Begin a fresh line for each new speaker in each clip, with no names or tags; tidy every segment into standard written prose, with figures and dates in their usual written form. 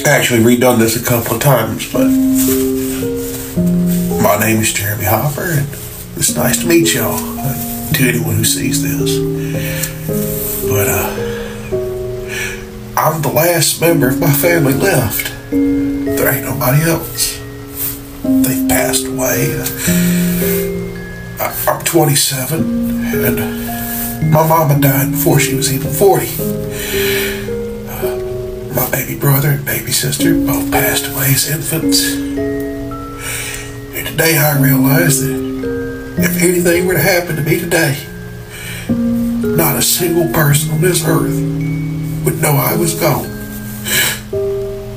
actually redone this a couple of times, but my name is Jeremy Hopper, and it's nice to meet y'all, to anyone who sees this. But, I'm the last member of my family left. There ain't nobody else. They've passed away. I'm 27, and my mama died before she was even 40. My baby brother and baby sister both passed away as infants. And today I realized that if anything were to happen to me today, not a single person on this earth would know I was gone.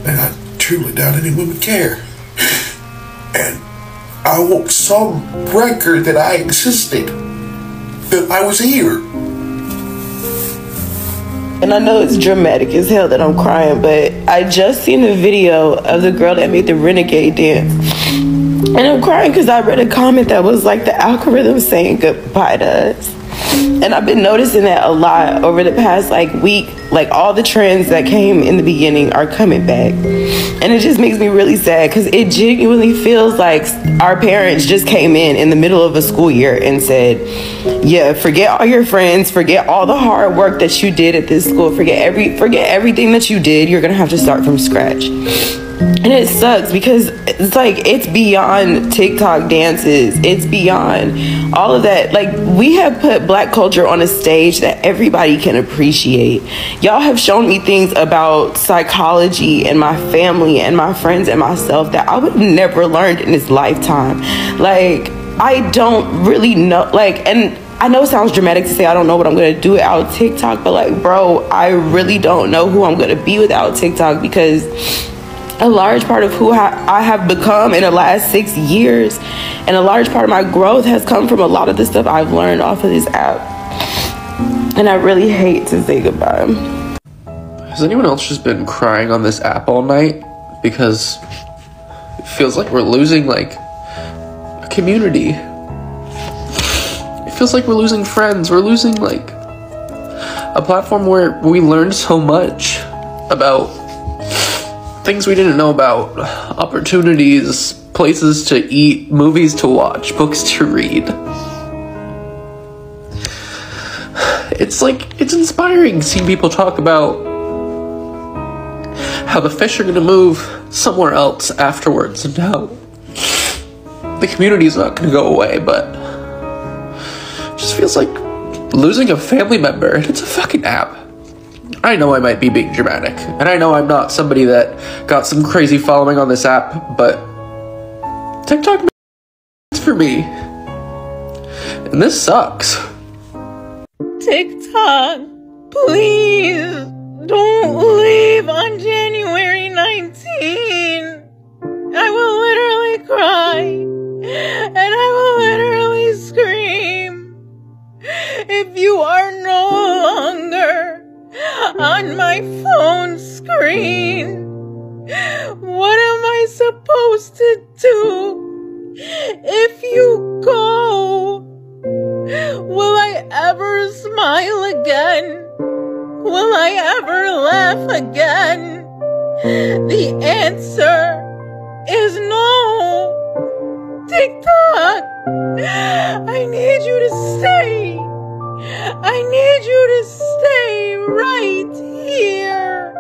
And I truly doubt anyone would care. And I want some record that I existed, that I was here.
And I know it's dramatic as hell that I'm crying, but I just seen a video of the girl that made the renegade dance. And I'm crying because I read a comment that was like the algorithm saying goodbye to us. And I've been noticing that a lot over the past week. Like all the trends that came in the beginning are coming back. And it just makes me really sad because it genuinely feels like our parents just came in the middle of a school year and said, yeah, forget all your friends, forget all the hard work that you did at this school, forget everything that you did. You're gonna have to start from scratch. And it sucks because it's beyond TikTok dances. It's beyond all of that. We have put Black culture on a stage that everybody can appreciate. Y'all have shown me things about psychology and my family and my friends and myself that I would have never learned in this lifetime. I don't really know, and I know it sounds dramatic to say I don't know what I'm going to do without TikTok, but bro, I really don't know who I'm going to be without TikTok, because a large part of who I have become in the last 6 years and a large part of my growth has come from a lot of the stuff I've learned off of this app. And I really hate to say goodbye.
Has anyone else just been crying on this app all night? Because it feels like we're losing a community. It feels like we're losing friends. We're losing a platform where we learned so much about things we didn't know about, opportunities, places to eat, movies to watch, books to read. It's inspiring seeing people talk about how the fish are gonna move somewhere else afterwards and how the community is not gonna go away, but it just feels like losing a family member, and it's a fucking app. I know I might be being dramatic, and I know I'm not somebody that got some crazy following on this app, but TikTok is for me. And this sucks.
TikTok, please don't leave on January 19. I will literally cry, and I will literally scream. If you are no longer on my phone screen, what am I supposed to do if you go? Will I ever smile again? Will I ever laugh again? The answer is no. TikTok, I need you to stay. I need you to stay right here.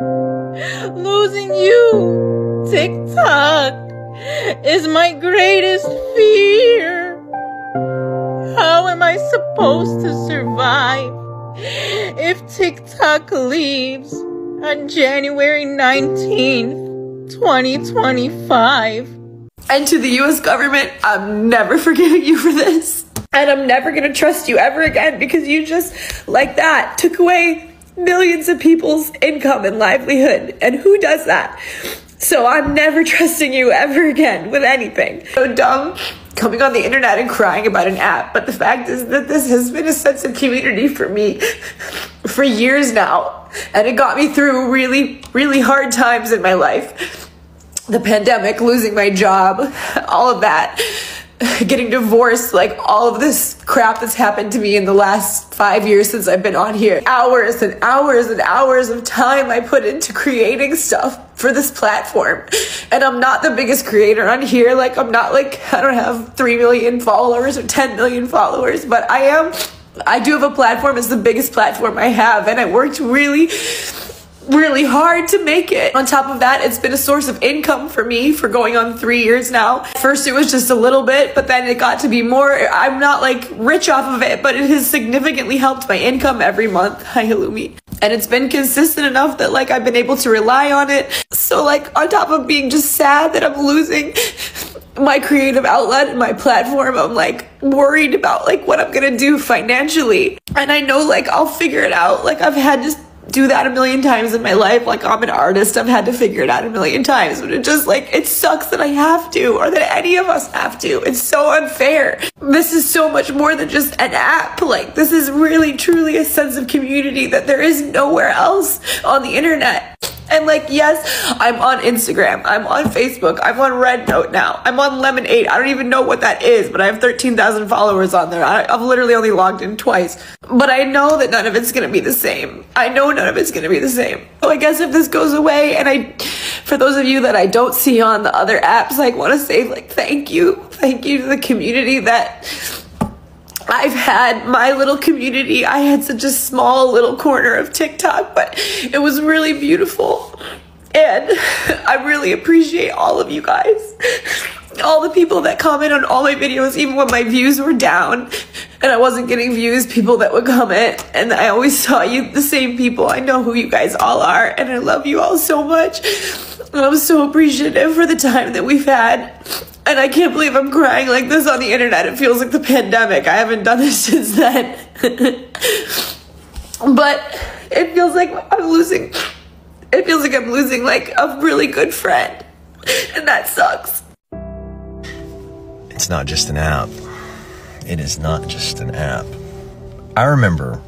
Losing you, TikTok, is my greatest fear. How am I supposed to survive if TikTok leaves on January 19th, 2025? And to the US government, I'm never forgiving you for this. And I'm never gonna trust you ever again, because you just, like that, took away millions of people's income and livelihood. And who does that? So I'm never trusting you ever again with anything. So dumb coming on the internet and crying about an app, but the fact is that this has been a sense of community for me for years now. And it got me through really, really hard times in my life. The pandemic, losing my job, all of that, getting divorced, all of this crap
crap that's happened to me in the last 5 years since I've been on here. Hours and hours and hours of time I put into creating stuff for this platform. And I'm not the biggest creator on here. Like, I'm not like, I don't have 3 million followers or 10 million followers, but I do have a platform. It's the biggest platform I have, and I worked really hard to make it. On top of that, it's been a source of income for me for going on 3 years now. First, it was just a little bit, but then it got to be more. I'm not like rich off of it, but it has significantly helped my income every month. Hi, Halloumi. And it's been consistent enough that like I've been able to rely on it. So like on top of being just sad that I'm losing my creative outlet and my platform, I'm like worried about like what I'm gonna do financially. And I know like I'll figure it out. Like I've had to do that a million times in my life. Like I'm an artist, I've had to figure it out a million times, but it just like, it sucks that I have to, or that any of us have to. It's so unfair. This is so much more than just an app. Like this is really truly a sense of community that there is nowhere else on the internet. And like, yes, I'm on Instagram, I'm on Facebook, I'm on Red Note now, I'm on Lemonade. I don't even know what that is, but I have 13,000 followers on there. I've literally only logged in twice. But I know that none of it's gonna be the same. I know none of it's gonna be the same. So I guess if this goes away, and for those of you that I don't see on the other apps, I want to say like, thank you to the community that I've had. My little community. I had such a small little corner of TikTok, but it was really beautiful. And I really appreciate all of you guys. All the people that comment on all my videos, even when my views were down and I wasn't getting views, people that would comment. And I always saw you, the same people. I know who you guys all are, and I love you all so much. And I'm so appreciative for the time that we've had. And I can't believe I'm crying like this on the internet. It feels like the pandemic. I haven't done this since then. But it feels like I'm losing. It feels like I'm losing like a really good friend. And that sucks.
It's not just an app. It is not just an app. I remember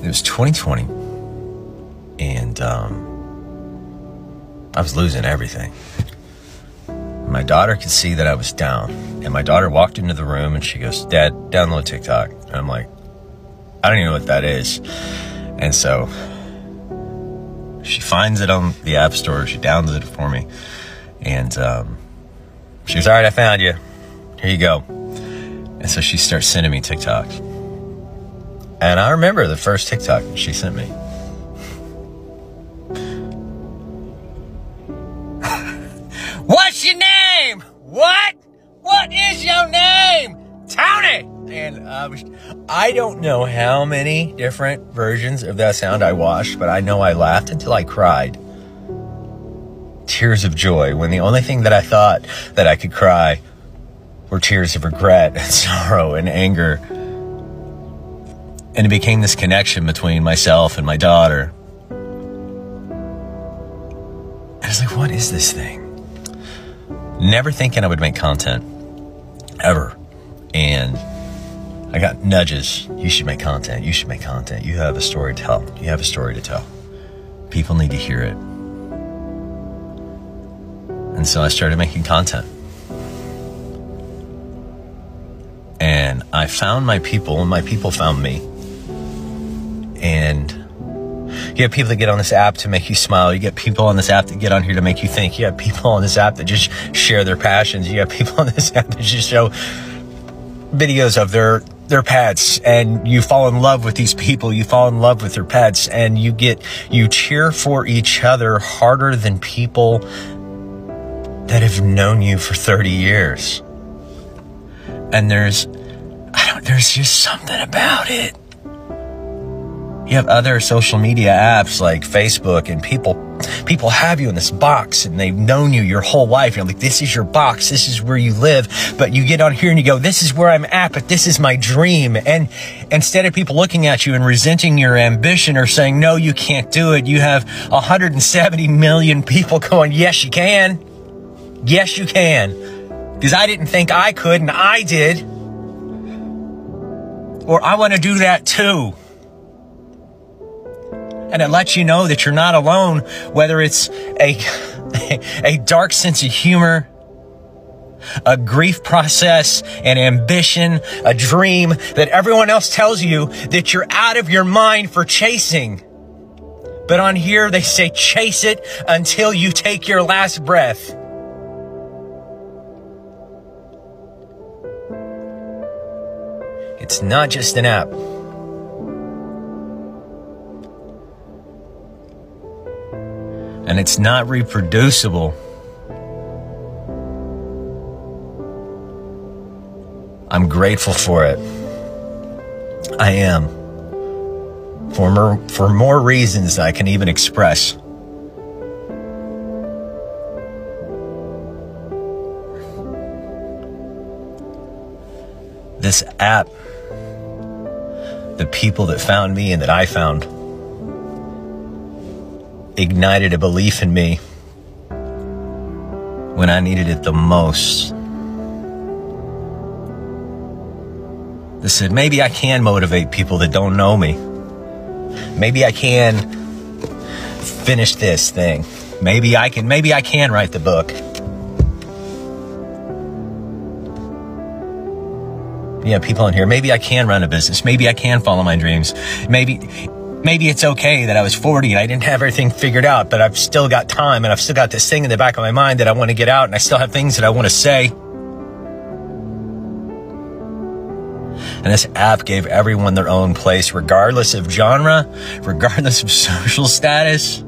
it was 2020, and I was losing everything. My daughter could see that I was down, and my daughter walked into the room and she goes, "Dad, download TikTok." And I'm like, I don't even know what that is. And so she finds it on the App Store. She downloads it for me. And she goes, "All right, I found you. Here you go." And so she starts sending me TikToks. And I remember the first TikTok she sent me. "What's your name? What? What is your name? Tony!" And I don't know how many different versions of that sound I watched, but I know I laughed until I cried. Tears of joy, when the only thing that I thought that I could cry were tears of regret and sorrow and anger. And it became this connection between myself and my daughter. I was like, what is this thing? Never thinking I would make content, ever. And I got nudges. You should make content. You should make content. You have a story to tell. You have a story to tell. People need to hear it. And so I started making content. And I found my people, and my people found me. And you have people that get on this app to make you smile. You get people on this app that get on here to make you think. You have people on this app that just share their passions. You have people on this app that just show videos of their pets, and you fall in love with these people. You fall in love with their pets, and you cheer for each other harder than people that have known you for 30 years. And there's just something about it. You have other social media apps like Facebook, and people have you in this box, and they've known you your whole life. You're like, this is your box, this is where you live. But you get on here and you go, this is where I'm at, but this is my dream. And instead of people looking at you and resenting your ambition or saying, no, you can't do it, you have 170 million people going, yes, you can. Yes, you can. Because I didn't think I could, and I did. Or I want to do that too. And it lets you know that you're not alone, whether it's a dark sense of humor, a grief process, an ambition, a dream that everyone else tells you that you're out of your mind for chasing. But on here, they say chase it until you take your last breath. It's not just an app. And it's not reproducible. I'm grateful for it. I am. For more reasons than I can even express. This app, the people that found me and that I found, ignited a belief in me when I needed it the most. They said, maybe I can motivate people that don't know me. Maybe I can finish this thing. Maybe I can write the book. Yeah, people in here, maybe I can run a business. Maybe I can follow my dreams. Maybe it's okay that I was 40 and I didn't have everything figured out, but I've still got time and I've still got this thing in the back of my mind that I want to get out, and I still have things that I want to say. And this app gave everyone their own place, regardless of genre, regardless of social status,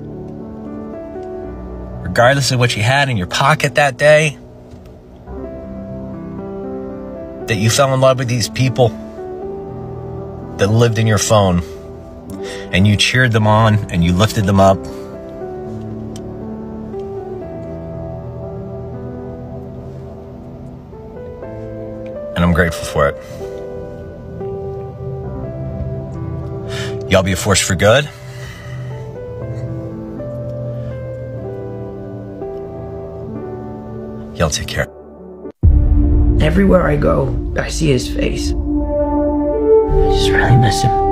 regardless of what you had in your pocket that day, that you fell in love with these people that lived in your phone, and you cheered them on and you lifted them up. And I'm grateful for it. Y'all be a force for good. Y'all take care.
Everywhere I go, I see his face. I just really miss him.